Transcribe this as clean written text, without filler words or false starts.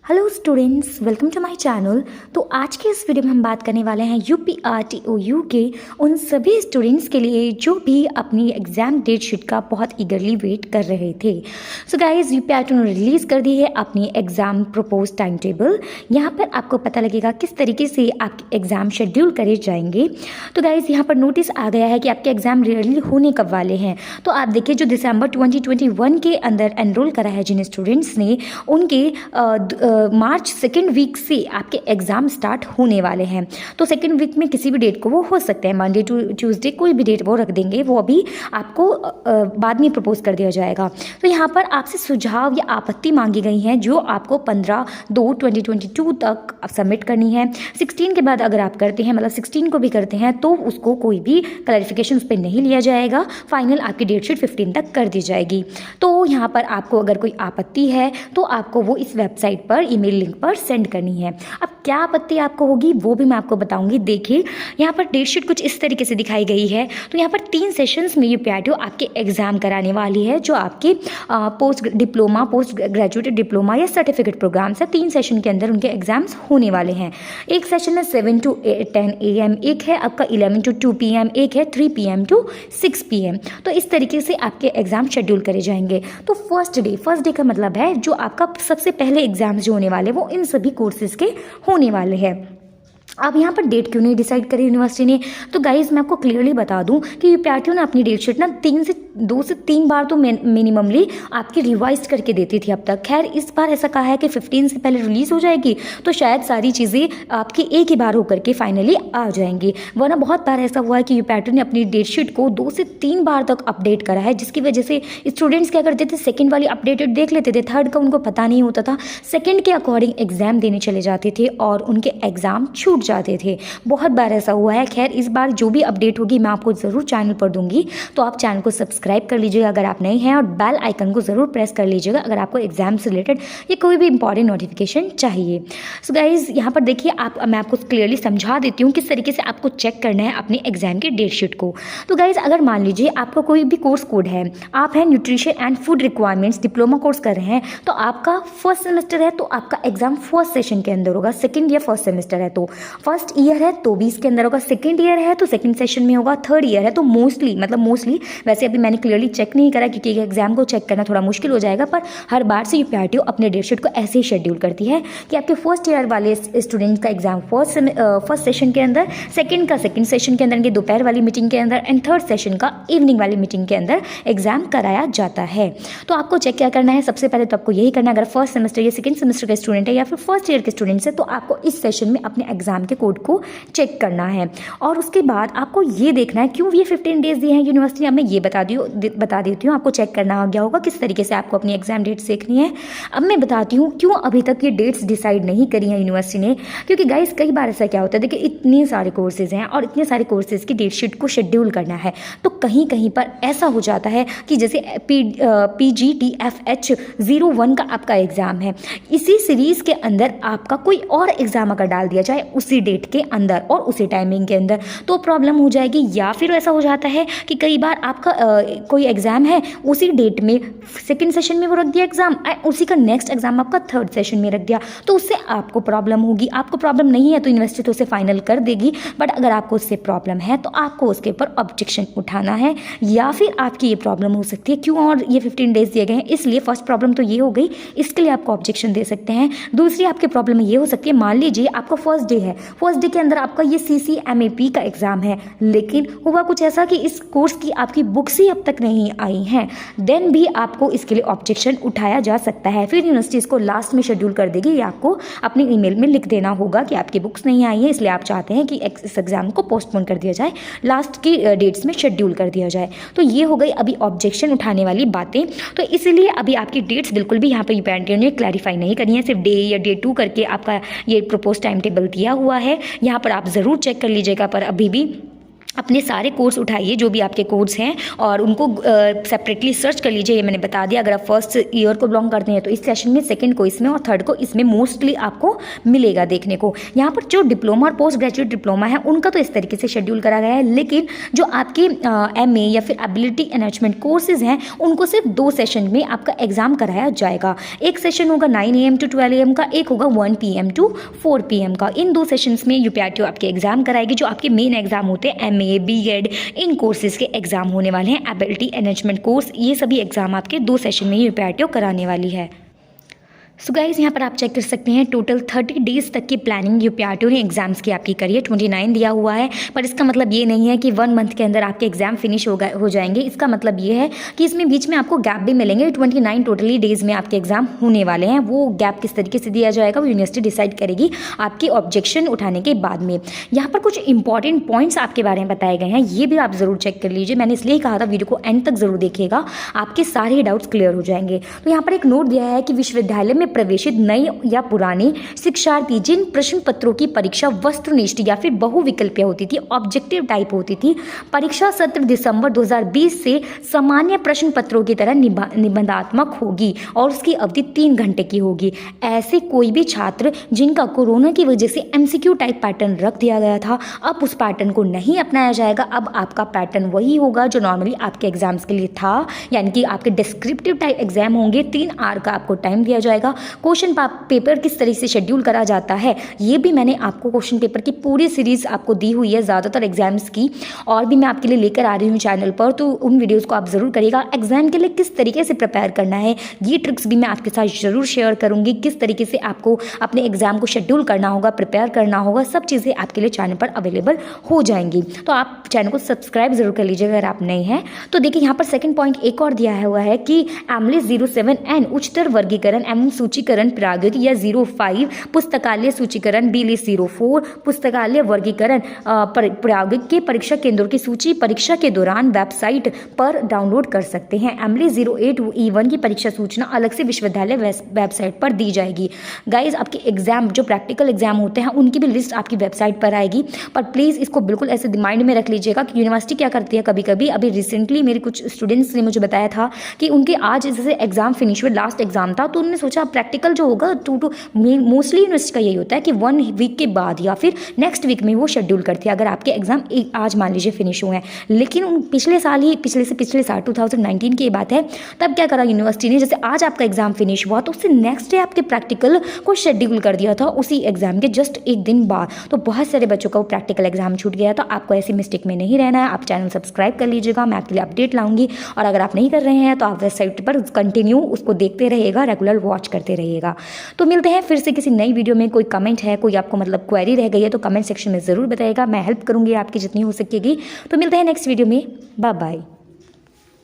Hello students, welcome to my channel. तो आज के इस वीडियो में हम बात करने वाले हैं UPRTOU के उन सभी स्टूडेंट्स के लिए जो भी अपनी एग्ज़ाम डेट शीट का बहुत ईगरली वेट कर रहे थे। सो गाइस, UPRTOU ने रिलीज़ कर दी है अपनी एग्ज़ाम प्रपोज टाइम टेबल। यहाँ पर आपको पता लगेगा किस तरीके से आपके एग्ज़ाम शेड्यूल करे जाएंगे। तो गाइस, यहाँ पर नोटिस आ गया है कि आपके एग्ज़ाम रियली होने कब वाले हैं। तो आप देखिए, जो दिसंबर 2021 के अंदर एनरोल करा है जिन स्टूडेंट्स ने, उनके मार्च सेकेंड वीक से आपके एग्ज़ाम स्टार्ट होने वाले हैं। तो सेकेंड वीक में किसी भी डेट को वो हो सकते हैं, मंडे टू ट्यूसडे, कोई भी डेट वो रख देंगे, वो अभी आपको बाद में प्रपोज कर दिया जाएगा। तो यहाँ पर आपसे सुझाव या आपत्ति मांगी गई हैं जो आपको 15/2/2022 तक सबमिट करनी है। 16 के बाद अगर आप करते हैं, मतलब 16 को भी करते हैं, तो उसको कोई भी क्लैरिफिकेशन उस पर नहीं लिया जाएगा। फाइनल आपकी डेट शीट 15 तक कर दी जाएगी। तो यहाँ पर आपको अगर कोई आपत्ति है तो आपको वो इस वेबसाइट पर ईमेल लिंक पर सेंड करनी है। अब क्या आपत्ति आपको होगी वो भी मैं आपको बताऊंगी। देखिए, यहाँ पर डेट शीट कुछ इस तरीके से दिखाई गई है। तो यहाँ पर 3 सेशंस में UPRTOU आपके एग्जाम कराने वाली है, जो आपके post diploma, post graduate diploma या सर्टिफिकेट प्रोग्राम्स है। 3 सेशन के अंदर उनके एग्जाम्स होने वाले हैं। एक सेशन है 7 to 10 AM, एक है आपका 11 to 2 PM, एक है 3 PM to 6 PM। तो इस तरीके से आपके एग्जाम शेड्यूल करे जाएंगे। तो फर्स्ट डे का मतलब है जो आपका सबसे पहले एग्जाम्स जो होने वाले वो इन सभी कोर्सेज के होने वाले हैं। अब यहाँ पर डेट क्यों नहीं डिसाइड करी यूनिवर्सिटी ने? तो गाइज, मैं आपको क्लियरली बता दूं कि UPRTOU ने अपनी डेट शीट ना 2 से 3 बार तो मिनिममली आपकी रिवाइज करके देती थी अब तक। खैर, इस बार ऐसा कहा है कि 15 से पहले रिलीज़ हो जाएगी, तो शायद सारी चीज़ें आपकी एक ही बार होकर के फाइनली आ जाएंगी। वरना बहुत बार ऐसा हुआ है कि UPRTOU ने अपनी डेट शीट को 2 से 3 बार तक अपडेट करा है, जिसकी वजह से स्टूडेंट्स क्या करते थे, सेकेंड वाली अपडेटेड देख लेते थे, थर्ड का उनको पता नहीं होता था, सेकेंड के अकॉर्डिंग एग्जाम देने चले जाते थे और उनके एग्जाम छूट जाते थे। बहुत बार ऐसा हुआ है। खैर, इस बार जो भी अपडेट होगी मैं आपको ज़रूर चैनल पर दूंगी, तो आप चैनल को सब्सक्राइब कर लीजिएगा अगर आप नए हैं, और बेल आइकन को ज़रूर प्रेस कर लीजिएगा अगर आपको एग्जाम से रिलेटेड या कोई भी इंपॉर्टेंट नोटिफिकेशन चाहिए। सो गाइज, यहाँ पर देखिए, मैं आपको क्लियरली समझा देती हूँ किस तरीके से आपको चेक करना है अपने एग्जाम की डेट शीट को। तो गाइज, अगर मान लीजिए आपका कोई भी कोर्स कोड है, आप हैं nutrition and food requirements diploma course कर रहे हैं, तो आपका फर्स्ट सेमेस्टर है तो आपका एग्जाम फर्स्ट सेशन के अंदर होगा। सेकेंड या फर्स्ट सेमेस्टर है तो फर्स्ट ईयर है तो भी इसके अंदर होगा। सेकेंड ईयर है तो सेकेंड सेशन में होगा। थर्ड ईयर है तो मोस्टली वैसे अभी मैंने क्लियरली चेक नहीं करा क्योंकि एग्जाम को चेक करना थोड़ा मुश्किल हो जाएगा, पर हर बार से UPRTOU अपने डेट शीट को ऐसे ही शेड्यूल करती है कि आपके फर्स्ट ईयर वाले स्टूडेंट का एग्जाम फर्स्ट सेशन के अंदर, सेकेंड का सेकेंड सेशन के अंदर, दोपहर वाली मीटिंग के अंदर, एंड थर्ड सेशन का इवनिंग वाली मीटिंग के अंदर एग्जाम कराया जाता है। तो आपको चेक क्या करना है? सबसे पहले तो आपको यही करना है, अगर फर्स्ट सेमेस्टर या सेकेंड सेमेस्टर का स्टूडेंट है या फिर फर्स्ट ईयर के स्टूडेंट्स है, तो आपको इस सेशन में अपने एग्जाम के कोड को चेक करना है। और उसके बाद आपको ये देखना है क्यों ये 15 डेज दिए हैं यूनिवर्सिटी। अब मैं ये बता देती हूँ, आपको चेक करना आ गया होगा किस तरीके से आपको अपनी एग्जाम डेट्स देखनी है। अब मैं बताती हूँ क्यों अभी तक ये डेट्स डिसाइड नहीं करी हैं यूनिवर्सिटी ने। क्योंकि गाइस, कई बार ऐसा क्या होता है, देखिए इतने सारे कोर्सेज हैं और इतने सारे कोर्सेज की डेट शीट को शेड्यूल करना है, तो कहीं कहीं पर ऐसा हो जाता है कि जैसे PGTFH 01 का आपका एग्जाम है, इसी सीरीज के अंदर आपका कोई और एग्जाम अगर डाल दिया जाए उसी डेट के अंदर और उसी टाइमिंग के अंदर, तो प्रॉब्लम हो जाएगी। या फिर ऐसा हो जाता है कि कई बार आपका कोई एग्जाम है, उसी डेट में सेकेंड सेशन में वो रख दिया एग्जाम, उसी का नेक्स्ट एग्जाम आपका थर्ड सेशन में रख दिया, तो उससे आपको प्रॉब्लम होगी। आपको प्रॉब्लम नहीं है तो यूनिवर्सिटी तो उसे फाइनल कर देगी, बट अगर आपको उससे प्रॉब्लम है तो आपको उसके ऊपर ऑब्जेक्शन उठाना है, या फिर आपकी ये प्रॉब्लम हो सकती है क्यों और ये 15 डेज दिए गए हैं, इसलिए फर्स्ट प्रॉब्लम तो ये हो गई, इसके लिए आपको ऑब्जेक्शन दे सकते हैं। दूसरी आपकी प्रॉब्लम ये हो सकती है, मान लीजिए आपका फर्स्ट डे है, फर्स्ट डे के अंदर आपका ये CCMAP का एग्जाम है, लेकिन हुआ कुछ ऐसा कि इस कोर्स की आपकी बुक्स ही अब तक नहीं आई हैं, देन भी आपको इसके लिए ऑब्जेक्शन उठाया जा सकता है। फिर यूनिवर्सिटी इसको लास्ट में शेड्यूल कर देगी, या आपको अपने ईमेल में लिख देना होगा कि आपकी बुक्स नहीं आई है, इसलिए आप चाहते हैं कि इस एग्जाम को पोस्टपोन कर दिया जाए, लास्ट की डेट्स में शेड्यूल कर दिया जाए। तो ये हो गई अभी ऑब्जेक्शन उठाने वाली बातें। तो इसलिए अभी आपकी डेट्स बिल्कुल भी यहाँ पर UPRTOU ने क्लैरिफाई नहीं करनी है, सिर्फ डे या डे 2 करके आपका ये प्रपोज टाइम टेबल दिया हुआ है। यहाँ पर आप ज़रूर चेक कर लीजिएगा, पर अभी भी अपने सारे कोर्स उठाइए जो भी आपके कोर्स हैं और उनको सेपरेटली सर्च कर लीजिए। ये मैंने बता दिया, अगर आप फर्स्ट ईयर को बिलोंग करते हैं तो इस सेशन में, सेकंड को इसमें और थर्ड को इसमें मोस्टली आपको मिलेगा देखने को। यहाँ पर जो डिप्लोमा और पोस्ट ग्रेजुएट डिप्लोमा है उनका तो इस तरीके से शेड्यूल करा गया है, लेकिन जो आपके MA या फिर एबिलिटी एनहांसमेंट कोर्सेज हैं उनको सिर्फ 2 सेशन में आपका एग्जाम कराया जाएगा। एक सेशन होगा 9 AM to 12 AM का, एक होगा 1 PM to 4 PM का। इन 2 सेशंस में UPRTO आपके एग्जाम कराएगी। जो आपके मेन एग्जाम होते हैं MA, BEd, इन कोर्सेज के एग्जाम होने वाले हैं। एबिलिटी एनहांसमेंट कोर्स, ये सभी एग्जाम आपके 2 सेशन में ही UPRTO कराने वाली है। सो गाइज यहाँ पर आप चेक कर सकते हैं टोटल 30 डेज तक की प्लानिंग UPRTO ने एग्जाम्स की आपकी करी है। 29 दिया हुआ है, पर इसका मतलब ये नहीं है कि 1 मंथ के अंदर आपके एग्जाम फिनिश हो जाएंगे। इसका मतलब ये है कि इसमें बीच में आपको गैप भी मिलेंगे। 29 टोटली डेज में आपके एग्जाम होने वाले हैं। वो गैप किस तरीके से दिया जाएगा वो यूनिवर्सिटी डिसाइड करेगी आपके ऑब्जेक्शन उठाने के बाद में। यहाँ पर कुछ इंपॉर्टेंट पॉइंट्स आपके बारे में बताए गए हैं, ये भी आप ज़रूर चेक कर लीजिए। मैंने इसलिए कहा था वीडियो को एंड तक ज़रूर देखिएगा, आपके सारे डाउट्स क्लियर हो जाएंगे। तो यहाँ पर एक नोट दिया है कि विश्वविद्यालय में प्रवेशित नई या पुराने शिक्षार्थी जिन प्रश्न पत्रों की परीक्षा वस्तुनिष्ठ या फिर बहुविकल्पीय होती थी, ऑब्जेक्टिव टाइप होती थी, परीक्षा सत्र दिसंबर 2020 से सामान्य प्रश्न पत्रों की तरह निबंधात्मक होगी और उसकी अवधि 3 घंटे की होगी। ऐसे कोई भी छात्र जिनका कोरोना की वजह से MCQ टाइप पैटर्न रख दिया गया था, अब उस पैटर्न को नहीं अपनाया जाएगा। अब आपका पैटर्न वही होगा जो नॉर्मली आपके एग्जाम्स के लिए था, यानी कि आपके डिस्क्रिप्टिव टाइप एग्जाम होंगे। 3 आवर का आपको टाइम दिया जाएगा। क्वेश्चन पेपर किस तरह से शेड्यूल करा जाता है ये भी मैंने आपको क्वेश्चन पेपर की पूरी सीरीज आपको दी हुई है ज़्यादातर एग्जाम्स की, और भी मैं आपके लिए लेकर आ रही हूँ चैनल पर, तो उन वीडियोस को आप ज़रूर करिएगा। एग्जाम के लिए किस तरीके से प्रिपेयर करना है ये ट्रिक्स भी मैं आपके साथ ज़रूर शेयर करूँगी। किस तरीके से आपको अपने एग्जाम को शेड्यूल करना होगा, प्रिपेयर करना होगा, सब चीज़ें आपके लिए चैनल पर अवेलेबल हो जाएंगी। तो आप चैनल को सब्सक्राइब जरूर कर लीजिएगा अगर आप नए हैं। तो देखिए यहाँ पर सेकंड पॉइंट एक और दिया हुआ है कि एमलेस 07N उच्चतर वर्गीकरण एवं सूचीकरण प्रायोगिक या 05 पुस्तकालय सूचीकरण, B लिस्ट 04 पुस्तकालय वर्गीकरण प्रायोगिक के परीक्षा केंद्रों की सूची परीक्षा के दौरान वेबसाइट पर डाउनलोड कर सकते हैं। एमली 08 E1 की परीक्षा सूचना अलग से विश्वविद्यालय वेबसाइट पर दी जाएगी। गाइज आपके एग्जाम जो प्रैक्टिकल एग्जाम होते हैं उनकी भी लिस्ट आपकी वेबसाइट पर आएगी, पर प्लीज़ इसको बिल्कुल ऐसे माइंड में रख लीजिएगा कि यूनिवर्सिटी क्या करती है कभी कभी। अभी रिसेंटली मेरे कुछ स्टूडेंट्स ने मुझे बताया था कि उनके आज जैसे एग्जाम फिनिश हुए, लास्ट एग्जाम था, तो उन्होंने सोचा प्रैक्टिकल जो होगा मोस्टली यूनिवर्सिटी का यही होता है कि 1 वीक के बाद या फिर नेक्स्ट वीक में वो शेड्यूल करती है अगर आपके एग्जाम आज मान लीजिए फिनिश हुए हैं। लेकिन उन पिछले साल 2019 की बात है, तब क्या करा यूनिवर्सिटी ने, जैसे आज आपका एग्जाम फिनिश हुआ तो उससे नेक्स्ट डे आपके प्रैक्टिकल को शेड्यूल कर दिया था उसी एग्जाम के जस्ट एक दिन बाद। तो बहुत सारे बच्चों का वो प्रैक्टिकल एग्जाम छूट गया। तो आपको ऐसी मिस्टेक में नहीं रहना है। आप चैनल सब्सक्राइब कर लीजिएगा, मैं आपके लिए अपडेट लाऊंगी। और अगर आप नहीं कर रहे हैं तो आप वेबसाइट पर कंटिन्यू उसको देखते रहिएगा, रेगुलर वॉच करते रहिएगा। तो मिलते हैं फिर से किसी नई वीडियो में। कोई कमेंट है, कोई आपको मतलब क्वेरी रह गई है तो कमेंट सेक्शन में ज़रूर बताइएगा, मैं हेल्प करूँगी आपकी जितनी हो सकेगी। तो मिलते हैं नेक्स्ट वीडियो में, बाय बाय।